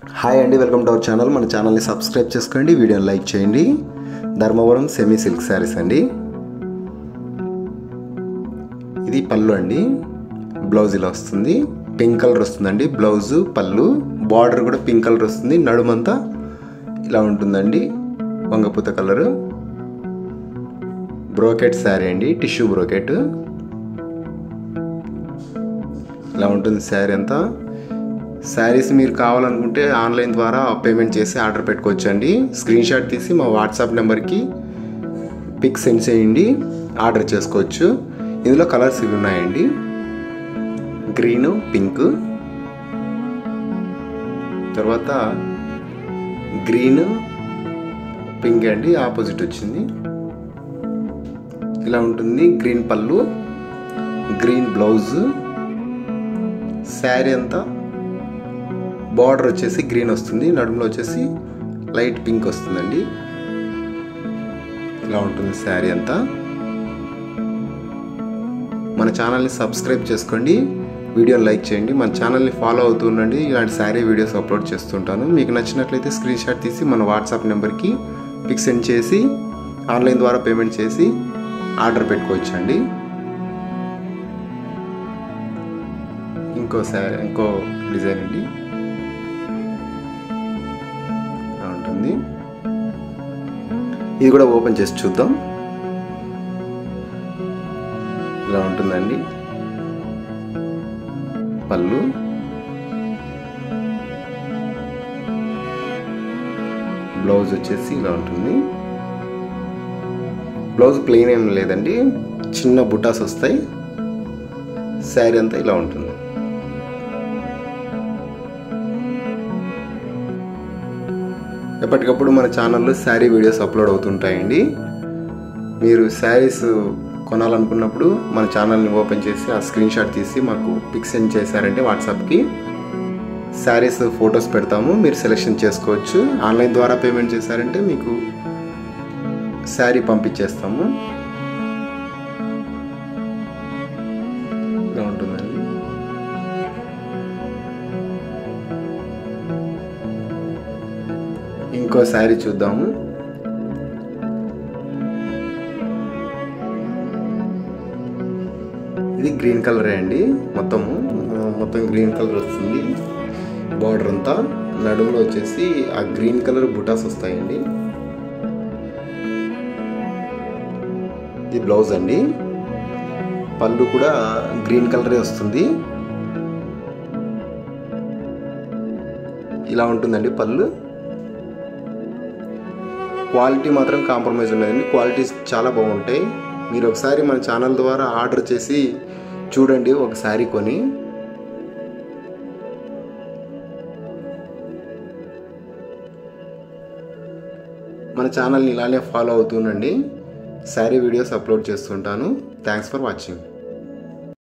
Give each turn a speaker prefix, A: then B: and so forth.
A: Hi అండి, welcome to our channel. మన ఛానల్ని సబ్స్క్రైబ్ చేసుకోండి, వీడియోని లైక్ చేయండి. ధర్మవరం సెమీ సిల్క్ శారీస్ అండి. ఇది పళ్ళు అండి. బ్లౌజ్ ఇలా వస్తుంది, పింక్ కలర్ వస్తుందండి. బ్లౌజు పళ్ళు బార్డర్ కూడా పింక్ కలర్ వస్తుంది. నడుమంతా ఇలా ఉంటుందండి, వంగపూత కలరు. బ్రోకెట్ శారీ అండి, టిష్యూ బ్రోకెట్. ఇలా ఉంటుంది శారీ అంతా. శారీస్ మీరు కావాలనుకుంటే ఆన్లైన్ ద్వారా పేమెంట్ చేసి ఆర్డర్ పెట్టుకోవచ్చు అండి. స్క్రీన్ షాట్ తీసి మా వాట్సాప్ నెంబర్కి పిక్ సెండ్ చేయండి, ఆర్డర్ చేసుకోవచ్చు. ఇందులో కలర్స్ ఇవి ఉన్నాయండి, గ్రీను, పింక్, తర్వాత గ్రీన్, పింక్ అండి, ఆపోజిట్ వచ్చింది. ఇలా ఉంటుంది. గ్రీన్ పళ్ళు, గ్రీన్ బ్లౌజ్. శారీ అంతా బార్డర్ వచ్చేసి గ్రీన్ వస్తుంది, నడుములో వచ్చేసి లైట్ పింక్ వస్తుందండి. ఇలా ఉంటుంది శారీ అంతా. మన ఛానల్ని సబ్స్క్రైబ్ చేసుకోండి, వీడియోని లైక్ చేయండి, మన ఛానల్ని ఫాలో అవుతూ ఉండండి. ఇలాంటి శారీ వీడియోస్ అప్లోడ్ చేస్తుంటాను. మీకు నచ్చినట్లయితే స్క్రీన్ షాట్ తీసి మన వాట్సాప్ నెంబర్కి పిక్ సెండ్ చేసి ఆన్లైన్ ద్వారా పేమెంట్ చేసి ఆర్డర్ పెట్టుకోవచ్చు అండి. ఇంకో డిజైన్ అండి, ఉంటుంది. ఇది కూడా ఓపెన్ చేసి చూద్దాం. ఇలా ఉంటుందండి పళ్ళు, బ్లౌజ్ వచ్చేసి ఇలా ఉంటుంది. బ్లౌజ్ ప్లెయిన్ ఏం లేదండి, చిన్న బుటాస్ వస్తాయి. శారీ అంతా ఇలా ఉంటుంది. ఎప్పటికప్పుడు మన ఛానల్లో శారీ వీడియోస్ అప్లోడ్ అవుతుంటాయండి. మీరు శారీస్ కొనాలనుకున్నప్పుడు మన ఛానల్ని ఓపెన్ చేసి ఆ స్క్రీన్ షాట్ తీసి మాకు పిక్ సెండ్ చేశారంటే వాట్సాప్కి శారీస్ ఫొటోస్ పెడతాము, మీరు సెలెక్షన్ చేసుకోవచ్చు. ఆన్లైన్ ద్వారా పేమెంట్ చేశారంటే మీకు శారీ పంపించేస్తాము. ఇలా ఉంటుందండి. ఇంకో శారీ చూద్దాము. ఇది గ్రీన్ కలరే అండి, మొత్తం గ్రీన్ కలర్ వస్తుంది. బార్డర్ అంతా నడుములో వచ్చేసి ఆ గ్రీన్ కలర్ బుటాస్ వస్తాయండి. ఇది బ్లౌజ్ అండి. పళ్ళు కూడా గ్రీన్ కలరే వస్తుంది. ఇలా ఉంటుందండి పళ్ళు. క్వాలిటీ మాత్రం కాంప్రమైజ్ ఉండదండి, క్వాలిటీస్ చాలా బాగుంటాయి. మీరు ఒకసారి మన ఛానల్ ద్వారా ఆర్డర్ చేసి చూడండి, ఒక శారీ కొని. మన ఛానల్ని ఇలానే ఫాలో అవుతుండండి. శారీ వీడియోస్ అప్లోడ్ చేస్తుంటాను. Thanks for watching.